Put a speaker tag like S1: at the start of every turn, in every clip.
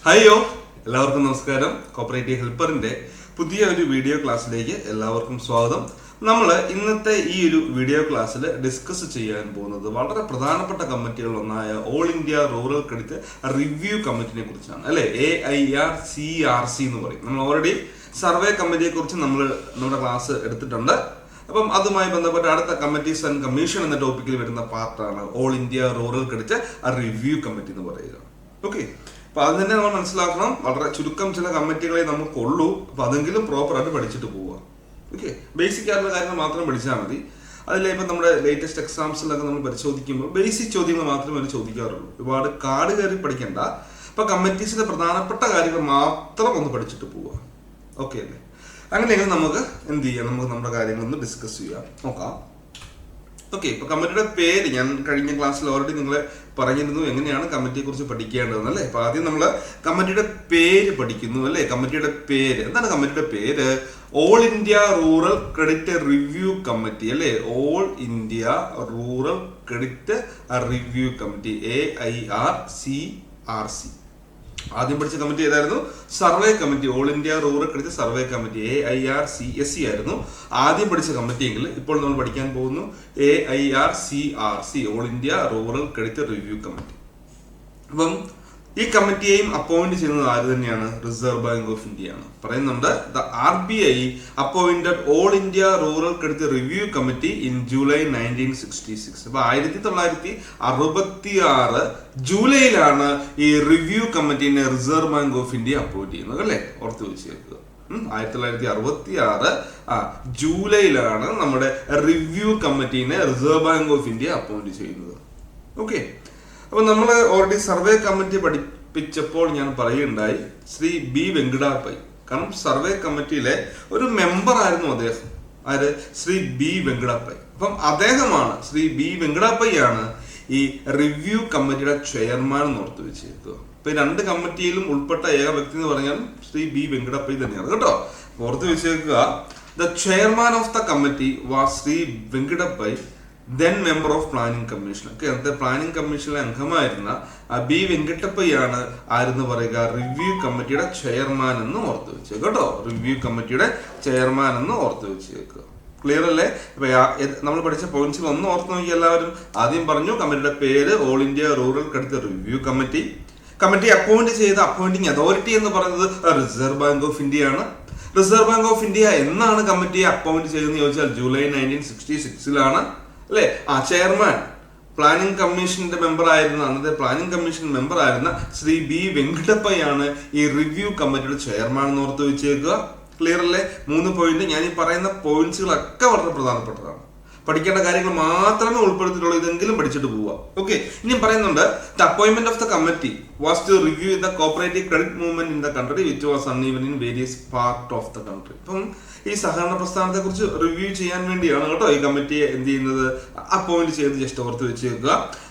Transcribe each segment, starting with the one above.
S1: Hello എല്ലാവർക്കും നമസ്കാരം. Cooperative ഹെൽപ്പറിന്റെ പുതിയ ഒരു വീഡിയോ ക്ലാസ്സിലേക്ക് എല്ലാവർക്കും സ്വാഗതം. നമ്മൾ ഇന്നത്തെ ഈ ഒരു വീഡിയോ ക്ലാസ്സിൽ ഡിസ്കസ് ചെയ്യാൻ പോകുന്നത് വളരെ പ്രധാനപ്പെട്ട കമ്മിറ്റികളൊന്നായ all India rural credit review കമ്മിറ്റിനെ കുറിച്ചാണ്. അല്ലെ, AIRCRC എന്ന് പറയും. നമ്മൾ ഓൾറെഡി സർവേ കമ്മിറ്റിയെ കുറിച്ച് നമ്മുടെ ക്ലാസ് എടുത്തിട്ടുണ്ട്. അപ്പം അതുമായി ബന്ധപ്പെട്ട അടുത്ത കമ്മിറ്റീസ് ആൻഡ് കമ്മീഷൻ എന്ന ടോപ്പിക്കിൽ വരുന്ന പാർട്ടാണ് all India rural credit review committee എന്ന് പറയുക. ഓക്കെ, അപ്പൊ അത് തന്നെ നമ്മൾ മനസ്സിലാക്കണം. വളരെ ചുരുക്കം ചില കമ്മിറ്റികളെ നമുക്കുള്ളൂ. അപ്പൊ അതെങ്കിലും പ്രോപ്പറായിട്ട് പഠിച്ചിട്ട് പോവുക. ഓക്കെ, ബേസിക് ആയിട്ടുള്ള കാര്യങ്ങൾ മാത്രം പഠിച്ചാൽ മതി. അതിലെ ഇപ്പം നമ്മുടെ ലേറ്റസ്റ്റ് എക്സാംസിലൊക്കെ നമ്മൾ പരിശോധിക്കുമ്പോൾ ബേസിക് ചോദ്യങ്ങൾ മാത്രമേ അവർ ചോദിക്കാറുള്ളൂ. ഒരുപാട് കാട് കയറി പഠിക്കണ്ട. അപ്പൊ കമ്മിറ്റീസിലെ പ്രധാനപ്പെട്ട കാര്യങ്ങൾ മാത്രം ഒന്ന് പഠിച്ചിട്ട് പോവുക. ഓക്കെ അല്ലേ? അങ്ങനെയെങ്കിൽ നമുക്ക് എന്ത് ചെയ്യാം, നമുക്ക് നമ്മുടെ കാര്യങ്ങളൊന്ന് ഡിസ്കസ് ചെയ്യാം, നോക്കാം. ഓക്കെ, ഇപ്പൊ കമ്മിറ്റിയുടെ പേര് ഞാൻ കഴിഞ്ഞ ക്ലാസ്സിൽ ഓൾറെഡി നിങ്ങളെ പറഞ്ഞിരുന്നു എങ്ങനെയാണ് കമ്മിറ്റിയെ കുറിച്ച് പഠിക്കേണ്ടതെന്ന്. അല്ലേ, അപ്പൊ ആദ്യം നമ്മൾ കമ്മിറ്റിയുടെ പേര് പഠിക്കുന്നു. അല്ലെ, കമ്മിറ്റിയുടെ പേര് എന്താണ്? കമ്മിറ്റിയുടെ പേര് all India rural credit review committee. അല്ലെ, all India rural credit review committee, AIRCRC. ആദ്യം പഠിച്ച കമ്മിറ്റി ഏതായിരുന്നു? Survey committee, all India rural credit survey committee, AIRCSC ആയിരുന്നു ആദ്യം പഠിച്ച കമ്മിറ്റി എങ്കിൽ ഇപ്പോൾ നമ്മൾ പഠിക്കാൻ പോകുന്നു AIRCRC, all India rural credit review committee. അപ്പം ഈ കമ്മിറ്റിയെയും അപ്പോയിന്റ് ചെയ്യുന്നത് ആര് തന്നെയാണ്? റിസർവ് ബാങ്ക് ഓഫ് ഇന്ത്യ ആണ്. പറയുന്നുണ്ട്, the RBI appointed all India rural credit review committee in July 1966. അപ്പൊ 1966 ജൂലൈയിലാണ് ഈ റിവ്യൂ കമ്മിറ്റീനെ reserve bank of India appoint ചെയ്യുന്നത്. അല്ലെ, ഓർത്ത് വെച്ചേക്കുക. 1966 ജൂലൈയിലാണ് നമ്മുടെ റിവ്യൂ കമ്മിറ്റീനെ reserve bank of India appoint ചെയ്യുന്നത്. ഓക്കെ, അപ്പൊ നമ്മൾ ഓൾറെഡി സർവേ കമ്മിറ്റി പഠിപ്പിച്ചപ്പോൾ ഞാൻ പറയുണ്ടായി ശ്രീ B. വെങ്കിടാപ്പൈ. കാരണം സർവേ കമ്മിറ്റിയിലെ ഒരു മെമ്പർ ആയിരുന്നു അദ്ദേഹം. ആര്? ശ്രീ B. വെങ്കിടാപ്പൈ. അപ്പം അദ്ദേഹമാണ്, ശ്രീ B. വെങ്കിടാപ്പൈ ആണ് ഈ റിവ്യൂ കമ്മിറ്റിയുടെ ചെയർമാൻ എന്ന് ഓർത്ത് വെച്ചേക്കുക. ഇപ്പൊ രണ്ട് കമ്മിറ്റിയിലും ഉൾപ്പെട്ട ഏക വ്യക്തി എന്ന് പറഞ്ഞാൽ ശ്രീ B. വെങ്കിടാപ്പൈ തന്നെയാണ് കേട്ടോ. ഓർത്ത് വെച്ചേക്കുക, the chairman of the committee was Shri Venkatappaiah, then member of planning commission. ഒക്കെ അന്നത്തെ പ്ലാനിംഗ് കമ്മീഷനിലെ അംഗമായിരുന്ന B. വെങ്കിട്ടപ്പയ്യാണ് ആരെന്ന് പറയുക? റിവ്യൂ കമ്മിറ്റിയുടെ ചെയർമാൻ എന്ന് ഓർത്ത് വെച്ചേക്കുക കേട്ടോ. റിവ്യൂ കമ്മിറ്റിയുടെ ചെയർമാൻ എന്ന് ഓർത്ത് വെച്ചേക്കുക. ക്ലിയർ അല്ലേ? അപ്പൊ നമ്മൾ പഠിച്ച പോയിന്റ്സിൽ ഒന്ന് ഓർത്ത് നോക്കി എല്ലാവരും. ആദ്യം പറഞ്ഞു കമ്മിറ്റിയുടെ പേര് all India rural credit review committee. Committee appoint ചെയ്ത അപ്പോയിന്റിംഗ് അതോറിറ്റി എന്ന് പറയുന്നത് റിസർവ് ബാങ്ക് ഓഫ് ഇന്ത്യ ആണ്. റിസർവ് ബാങ്ക് ഓഫ് ഇന്ത്യ എന്നാണ് കമ്മിറ്റിയെ അപ്പോയിന്റ് ചെയ്തെന്ന് ചോദിച്ചാൽ ജൂലൈ 1966 അല്ലെ. ചെയർമാൻ പ്ലാനിംഗ് കമ്മീഷന്റെ മെമ്പർ ആയിരുന്ന, അന്നത്തെ പ്ലാനിംഗ് കമ്മീഷൻ മെമ്പർ ആയിരുന്ന ശ്രീ B. വെങ്കിടപ്പയ്യാണ് ഈ റിവ്യൂ കമ്മിറ്റിയുടെ ചെയർമാൻ എന്ന് ഓർത്ത് വെച്ചേക്കുക. ക്ലിയർ അല്ലേ? 3 പോയിന്റ്. ഞാൻ ഈ പറയുന്ന പോയിന്റ്സുകളൊക്കെ വളരെ പ്രധാനപ്പെട്ടതാണ്. പഠിക്കേണ്ട കാര്യങ്ങൾ മാത്രമേ ഉൾപ്പെടുത്തിയിട്ടുള്ളൂ. ഇതെങ്കിലും പഠിച്ചിട്ട് പോവുക. ഓക്കെ, ഇനി പറയുന്നുണ്ട്, the appointment of the committee was to review the cooperative credit movement in the country which was uneven in various part of the country. അപ്പം ഈ സഹകരണ പ്രസ്ഥാനത്തെ കുറിച്ച് റിവ്യൂ ചെയ്യാൻ വേണ്ടിയാണ് കേട്ടോ ഈ കമ്മിറ്റിയെ എന്ത് ചെയ്യുന്നത്, അപ്പോയിന്റ് ചെയ്ത് ജസ്റ്റ് ഓർത്ത് വെച്ചേക്കുക.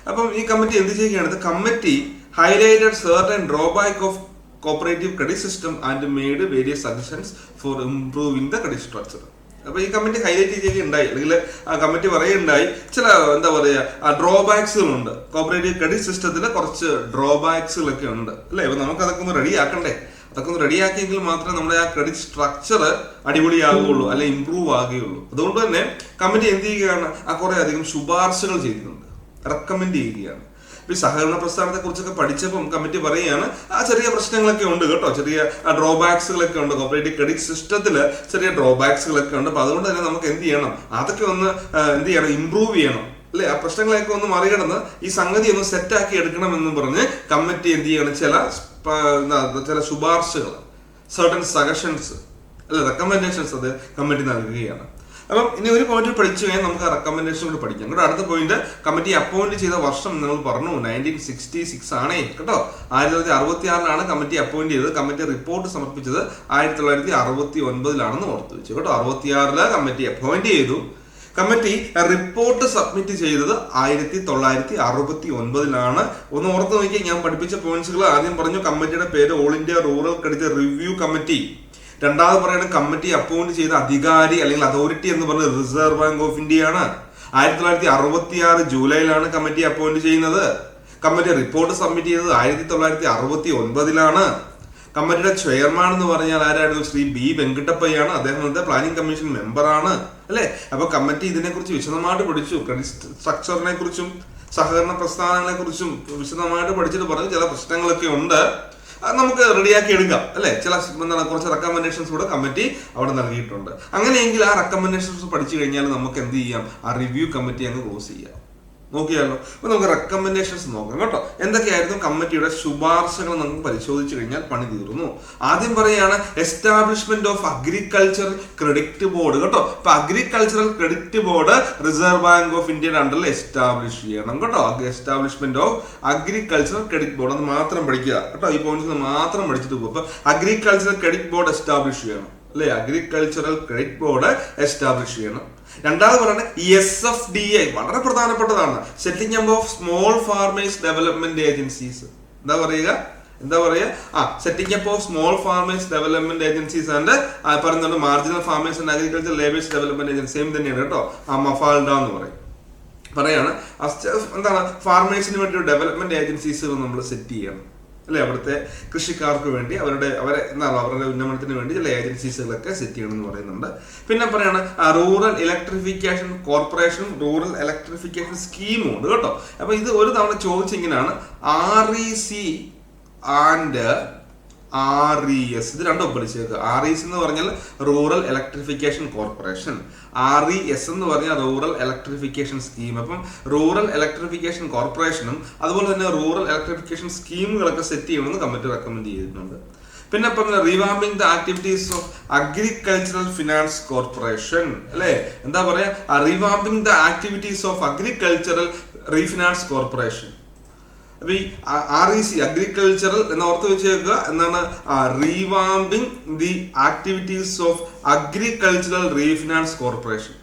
S1: അപ്പം ഈ കമ്മിറ്റി എന്ത് ചെയ്യുകയാണ്? The committee highlighted certain drawback of cooperative credit system and made various suggestions four improving the credit structure. അപ്പൊ ഈ കമ്മിറ്റി ഹൈലൈറ്റ് ചെയ്യുകയുണ്ടായി, അല്ലെങ്കിൽ ആ കമ്മിറ്റി പറയുകയുണ്ടായി ചില എന്താ പറയുക ഡ്രോബാക്സുകളുണ്ട്. കോപ്പറേറ്റീവ് ക്രെഡിറ്റ് സിസ്റ്റത്തില് കുറച്ച് ഡ്രോബാക്സുകളൊക്കെ ഉണ്ട് അല്ലെ. അപ്പൊ നമുക്ക് അതൊക്കെ ഒന്ന് റെഡിയാക്കണ്ടേ? അതൊക്കെ ഒന്ന് റെഡിയാക്കിയെങ്കിൽ മാത്രമേ നമ്മുടെ ആ ക്രെഡിറ്റ് സ്ട്രക്ചർ അടിപൊളിയാകുകയുള്ളൂ, അല്ലെ ഇംപ്രൂവ് ആകുകയുള്ളൂ. അതുകൊണ്ട് തന്നെ കമ്മിറ്റി എന്ത് ചെയ്യുകയാണ്? കുറെ അധികം ശുപാർശകൾ ചെയ്തിട്ടുണ്ട്, റെക്കമെൻഡ് ചെയ്യുകയാണ്. ഈ സഹകരണ പ്രസ്ഥാനത്തെ കുറിച്ചൊക്കെ പഠിച്ചപ്പം കമ്മിറ്റി പറയുകയാണ് ചെറിയ പ്രശ്നങ്ങളൊക്കെ ഉണ്ട് കേട്ടോ, ചെറിയ ഡ്രോബാക്സുകളൊക്കെ ഉണ്ട്. കോപ്പറേറ്റീവ് ക്രെഡിറ്റ് സിസ്റ്റത്തില് ചെറിയ ഡ്രോബാക്സുകളൊക്കെ ഉണ്ട്. അപ്പൊ അതുകൊണ്ട് തന്നെ നമുക്ക് എന്ത് ചെയ്യണം? അതൊക്കെ ഒന്ന് എന്ത് ചെയ്യണം? ഇംപ്രൂവ് ചെയ്യണം അല്ലെ. ആ പ്രശ്നങ്ങളെയൊക്കെ ഒന്ന് മറികടന്ന് ഈ സംഗതി ഒന്ന് സെറ്റാക്കി എടുക്കണം എന്ന് പറഞ്ഞ് കമ്മിറ്റി എന്ത് ചെയ്യണം? ചില ശുപാർശകൾ, സർട്ടൻ സജഷൻസ് അല്ലെ, റെക്കമെൻഡേഷൻസ് അത് കമ്മിറ്റി നൽകുകയാണ്. അപ്പം ഇനി ഒരു പോയിന്റ് പഠിച്ചു കഴിഞ്ഞാൽ നമുക്ക് ആ റെക്കമെൻഡേഷൻ കൂടി പഠിക്കാം കേട്ടോ. അടുത്ത പോയിന്റ്, കമ്മിറ്റി അപ്പോയിന്റ് ചെയ്ത വർഷം നമ്മൾ പറഞ്ഞു 1966 ആണേ കേട്ടോ. 1966 കമ്മിറ്റി അപ്പോയിന്റ് ചെയ്തത്. കമ്മിറ്റി റിപ്പോർട്ട് സമർപ്പിച്ചത് 1969 ഓർത്ത് വെച്ചു കേട്ടോ. 66 കമ്മിറ്റി അപ്പോയിന്റ് ചെയ്തു. കമ്മിറ്റി റിപ്പോർട്ട് സബ്മിറ്റ് ചെയ്തത് 1969 ഒന്ന് ഓർത്ത് നോക്കിയാൽ ഞാൻ പഠിപ്പിച്ച പോയിന്റ്സുകൾ ആദ്യം പറഞ്ഞു. കമ്മിറ്റിയുടെ പേര് all India rural credit review committee. രണ്ടാമത് പറയുന്നത് കമ്മിറ്റി അപ്പോയിന്റ് ചെയ്ത അധികാരി അല്ലെങ്കിൽ അതോറിറ്റി എന്ന് പറയുന്നത് റിസർവ് ബാങ്ക് ഓഫ് ഇന്ത്യ ആണ്. 1966 ജൂലൈയിലാണ് കമ്മിറ്റി അപ്പോയിന്റ് ചെയ്യുന്നത്. കമ്മിറ്റി റിപ്പോർട്ട് സബ്മിറ്റ് ചെയ്തത് 1969 കമ്മിറ്റിയുടെ ചെയർമാൻ എന്ന് പറഞ്ഞാൽ ആരായിരുന്നു? ശ്രീ ബി വെങ്കട്ടപ്പയ്യാണ്. അദ്ദേഹം പ്ലാനിംഗ് കമ്മീഷൻ മെമ്പറാണ് അല്ലെ. അപ്പൊ കമ്മിറ്റി ഇതിനെക്കുറിച്ച് വിശദമായിട്ട് പഠിച്ചു. ക്രെഡിറ്റ് സ്ട്രക്ചറിനെ കുറിച്ചും സഹകരണ പ്രസ്ഥാനങ്ങളെ കുറിച്ചും വിശദമായിട്ട് പഠിച്ചിട്ട് പറഞ്ഞു ചില പ്രശ്നങ്ങളൊക്കെ ഉണ്ട്, നമുക്ക് റെഡിയാക്കി എടുക്കാം അല്ലെ. കുറച്ച് റെക്കമെൻഡേഷൻസ് കൂടെ കമ്മിറ്റി അവിടെ നൽകിയിട്ടുണ്ട്. അങ്ങനെയെങ്കിൽ ആ റെക്കമെൻഡേഷൻസ് പഠിച്ചു കഴിഞ്ഞാൽ നമുക്ക് എന്ത് ചെയ്യാം? ആ റിവ്യൂ കമ്മിറ്റി അങ്ങ് ക്ലോസ് ചെയ്യാം. നോക്കിയാലോ. അപ്പൊ നമുക്ക് റെക്കമെൻഡേഷൻസ് നോക്കാം കേട്ടോ. എന്തൊക്കെയായിരുന്നു കമ്മിറ്റിയുടെ ശുപാർശകൾ നമുക്ക് പരിശോധിച്ചു കഴിഞ്ഞാൽ പണി തീർന്നു. ആദ്യം പറയാണ് establishment of agricultural credit board കേട്ടോ. അപ്പൊ agricultural credit board reserve bank of ഇന്ത്യയുടെ അണ്ടറിൽ എസ്റ്റാബ്ലിഷ് ചെയ്യണം കേട്ടോ. Establishment of agricultural credit board അത് മാത്രം പഠിക്കുക കേട്ടോ. ഈ പോയിന്റ്സ് മാത്രം പഠിച്ചിട്ട് പോകും. അപ്പൊ അഗ്രികൾച്ചറൽ ക്രെഡിറ്റ് ബോർഡ് എസ്റ്റാബ്ലിഷ് ചെയ്യണം അല്ലെ. അഗ്രികൾച്ചറൽ ക്രെഡിറ്റ് ബോർഡ് എസ്റ്റാബ്ലിഷ് ചെയ്യണം. രണ്ടാമത് പറയുന്നത് SFDA വളരെ പ്രധാനപ്പെട്ടതാണ്. Setting up of small farmers development agencies. എന്താ പറയുക setting up of small farmers development agencies and പറയുന്നുണ്ട് marginal farmers and agriculture labours development agency. Same തന്നെയാണ് കേട്ടോ. മഫാൽഡ എന്ന് പറയാണ്. എന്താണ് ഫാർമേഴ്സിന് വേണ്ടി ഡെവലപ്മെന്റ് ഏജൻസീസ് നമ്മൾ സെറ്റ് ചെയ്യണം അല്ലെ. അവിടുത്തെ കൃഷിക്കാർക്ക് വേണ്ടി അവരുടെ ഉന്നമനത്തിന് വേണ്ടി ചില ഏജൻസീസുകളൊക്കെ സെറ്റ് ചെയ്യണം എന്ന് പറയുന്നുണ്ട്. പിന്നെ പറയാണ് റൂറൽ ഇലക്ട്രിഫിക്കേഷൻ കോർപ്പറേഷനും റൂറൽ ഇലക്ട്രിഫിക്കേഷൻ സ്കീമും ഉണ്ട് കേട്ടോ. അപ്പൊ ഇത് ഒരു തവണ ചോദിച്ചിങ്ങനെയാണ് REC ആൻഡ് RES ഇത് രണ്ടും പഠിച്ചേക്കുക. REC എന്ന് പറഞ്ഞാൽ റൂറൽ ഇലക്ട്രിഫിക്കേഷൻ കോർപ്പറേഷൻ, RES എന്ന് പറഞ്ഞാൽ റൂറൽ ഇലക്ട്രിഫിക്കേഷൻ സ്കീം. അപ്പം റൂറൽ ഇലക്ട്രിഫിക്കേഷൻ കോർപ്പറേഷനും അതുപോലെ തന്നെ റൂറൽ ഇലക്ട്രിഫിക്കേഷൻ സ്കീമുകളൊക്കെ സെറ്റ് ചെയ്യണമെന്ന് കമ്മിറ്റി റെക്കമെൻഡ് ചെയ്തിട്ടുണ്ട്. പിന്നെ പറഞ്ഞ revamping the activities of agricultural finance corporation അല്ലെ. എന്താ പറയാ revamping the activities of agricultural refinance corporation. അപ്പൊ ഈ REC അഗ്രികൾച്ചറൽ എന്ന് ഓർത്ത് വെച്ചേക്കുക. എന്താണ് revamping the activities of agricultural refinance corporation.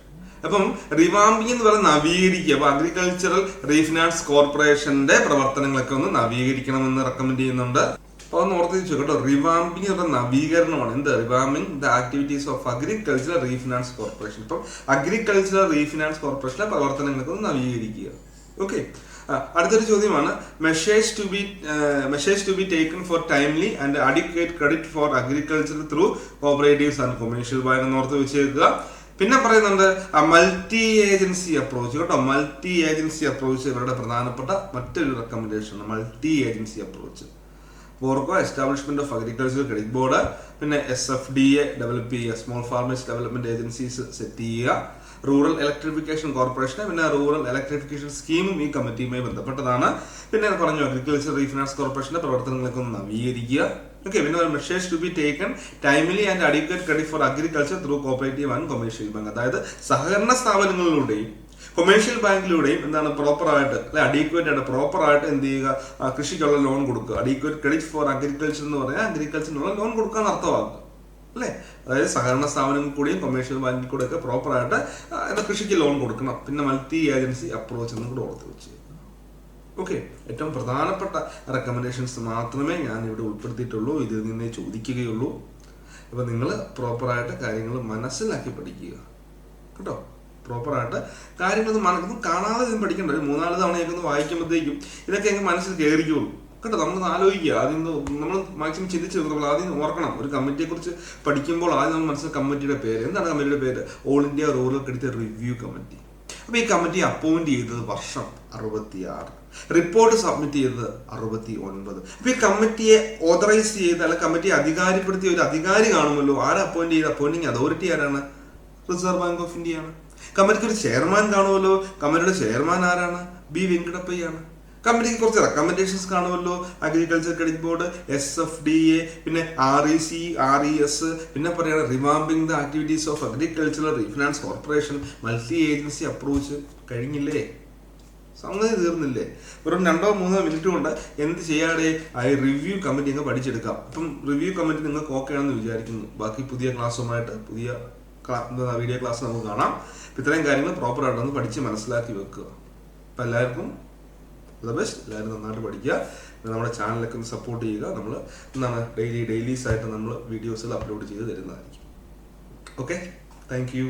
S1: അപ്പം റിവാമ്പിംഗ് എന്ന് പറയുന്നത് നവീകരിക്കുക. അപ്പൊ അഗ്രികൾച്ചറൽ റീഫിനാൻസ് കോർപ്പറേഷന്റെ പ്രവർത്തനങ്ങളൊക്കെ ഒന്ന് നവീകരിക്കണമെന്ന് റെക്കമെൻഡ് ചെയ്യുന്നുണ്ട്. അപ്പൊ ഒന്ന് ഓർത്ത് വെച്ചു കേട്ടോ. റിവാമ്പിംഗ് എന്ന് പറയുന്ന നവീകരണമാണ്. എന്ത് revamping the activities of agricultural refinance corporation. ഇപ്പം അഗ്രികൾച്ചറൽ റീഫിനാൻസ് കോർപ്പറേഷന്റെ പ്രവർത്തനങ്ങളൊക്കെ ഒന്ന് നവീകരിക്കുക. ഓക്കെ. അടുത്തൊരു ചോദ്യമാണ് measures to be taken for timely and adequate credit for agriculture through cooperatives and commercial bank എന്ന് ഓർത്ത് വെച്ചേക്കുക. പിന്നെ പറയുന്നുണ്ട് മൾട്ടി ഏജൻസി അപ്രോച്ച് കേട്ടോ. മൾട്ടി ഏജൻസി അപ്രോച്ച് ഇവരുടെ പ്രധാനപ്പെട്ട മറ്റൊരു റെക്കമെൻഡേഷൻ ആണ്. മൾട്ടി ഏജൻസി അപ്രോച്ച് ഓർക്കുക. Establishment of agriculture credit board, പിന്നെ SFDA ഡെവലപ്പ് ചെയ്യുക, small farmers development agencies set ചെയ്യുക, റൂറൽ ഇലക്ട്രിഫിക്കേഷൻ കോർപ്പറേഷൻ, പിന്നെ റൂറൽ ഇലക്ട്രിഫിക്കേഷൻ സ്കീമും ഈ കമ്മിറ്റിയുമായി ബന്ധപ്പെട്ടതാണ്. പിന്നെ പറഞ്ഞു അഗ്രികൾച്ചർ റീഫിനാൻസ് കോർപ്പറേഷന്റെ പ്രവർത്തനങ്ങളൊക്കെ ഒന്ന് നവീകരിക്കുക. ഓക്കെ. പിന്നെ measures to be taken timely and adequate credit for agriculture through cooperative and commercial bank. അതായത് സഹകരണ സ്ഥാപനങ്ങളിലൂടെയും കൊമേഴ്ഷ്യൽ ബാങ്കിലൂടെയും എന്താണ് പ്രോപ്പറായിട്ട് അഡീക്വേറ്റ് ആയിട്ട് പ്രോപ്പറായിട്ട് എന്ത് ചെയ്യുക കൃഷിക്കുള്ള ലോൺ കൊടുക്കുക. അഡീക്വേറ്റ് ക്രെഡിറ്റ് ഫോർ അഗ്രികൾച്ചർ എന്ന് പറഞ്ഞാൽ അഗ്രികൾച്ചറിനുള്ള ലോൺ കൊടുക്കാൻ അർത്ഥമാക്കുക അല്ലെ. അതായത് സഹകരണ സ്ഥാപനങ്ങളിൽ കൂടിയും കൊമേഴ്ഷ്യൽ ബാങ്കിൽ കൂടെ ഒക്കെ പ്രോപ്പറായിട്ട് കൃഷിക്ക് ലോൺ കൊടുക്കണം. പിന്നെ മൾട്ടി ഏജൻസി അപ്രോച്ച് എന്നും കൂടെ ഓർത്ത് വെച്ച്. ഓക്കെ. ഏറ്റവും പ്രധാനപ്പെട്ട റെക്കമെൻഡേഷൻസ് മാത്രമേ ഞാൻ ഇവിടെ ഉൾപ്പെടുത്തിയിട്ടുള്ളൂ. ഇതിൽ നിന്നേ ചോദിക്കുകയുള്ളൂ. അപ്പൊ നിങ്ങൾ പ്രോപ്പറായിട്ട് കാര്യങ്ങൾ മനസ്സിലാക്കി പഠിക്കുക കേട്ടോ. പ്രോപ്പറായിട്ട് കാര്യങ്ങളൊന്നും കാണാതെ ഇതും പഠിക്കണ്ട. ഒരു 3-4 തവണയൊക്കെ ഒന്ന് വായിക്കുമ്പോഴത്തേക്കും ഇതൊക്കെ എങ്ങനെ മനസ്സിൽ കയറിക്കുള്ളൂ കേട്ടോ. നമ്മളൊന്ന് ആലോചിക്കുക. ആദ്യം നമ്മൾ മാക്സിമം ചിന്തിച്ച് നമ്മൾ ആദ്യം ഓർക്കണം. ഒരു കമ്മിറ്റിയെ കുറിച്ച് പഠിക്കുമ്പോൾ ആദ്യം നമ്മൾ മനസ്സിൽ കമ്മിറ്റിയുടെ പേര് എന്താണ്? കമ്മിറ്റിയുടെ പേര് all India rural credit review committee. അപ്പൊ ഈ കമ്മിറ്റി അപ്പോയിന്റ് ചെയ്തത് വർഷം 66, റിപ്പോർട്ട് സബ്മിറ്റ് ചെയ്തത് 69. അപ്പൊ ഈ കമ്മിറ്റിയെ ഓതറൈസ് ചെയ്ത് അല്ല കമ്മിറ്റിയെ അധികാരപ്പെടുത്തിയ ഒരു അധികാരി കാണുമല്ലോ. ആരെ അപ്പോയിന്റ് ചെയ്ത്? അപ്പോയിന്റിംഗ് അതോറിറ്റി ആരാണ്? റിസർവ് ബാങ്ക് ഓഫ് ഇന്ത്യ ആണ്. കമ്മിറ്റിക്ക് ഒരു ചെയർമാൻ കാണുമല്ലോ. കമ്മിറ്റിയുടെ ചെയർമാൻ ആരാണ്? ബി വെങ്കടപ്പയ്യാണ്. കമ്മിറ്റിക്ക് കുറച്ച് റെക്കമെൻഡേഷൻസ് കാണുമല്ലോ. അഗ്രികൾച്ചർ ക്രെഡിറ്റ് ബോർഡ്, SFDA, പിന്നെ REC, RES, പിന്നെ പറയുന്നത് revamping the activities of agricultural refinance corporation, multi agency approach. കഴിഞ്ഞില്ലേ? സംഗതി തീർന്നില്ലേ? വെറും 2-3 മിനിറ്റ് കൊണ്ട് എന്ത് ചെയ്യാതെ റിവ്യൂ കമ്മിറ്റി അങ്ങ് പഠിച്ചെടുക്കാം. അപ്പം റിവ്യൂ കമ്മിറ്റി നിങ്ങൾക്ക് ഓക്കെ ആണെന്ന് വിചാരിക്കുന്നു. ബാക്കി പുതിയ ക്ലാസ്സുമായിട്ട് പുതിയ വീഡിയോ ക്ലാസ് നമുക്ക് കാണാം. ഇത്രയും കാര്യങ്ങൾ പ്രോപ്പറായിട്ടൊന്ന് പഠിച്ച് മനസ്സിലാക്കി വെക്കുക. അപ്പം എല്ലാവർക്കും ബെസ്റ്റ്. എല്ലാവരും നന്നായിട്ട് പഠിക്കുക. നമ്മുടെ ചാനലൊക്കെ ഒന്ന് സപ്പോർട്ട് ചെയ്യുക. നമ്മൾ ഡെയിലീസ് ആയിട്ട് നമ്മൾ വീഡിയോസിൽ അപ്ലോഡ് ചെയ്ത് തരുന്നതായിരിക്കും. ഓക്കെ. Thank you.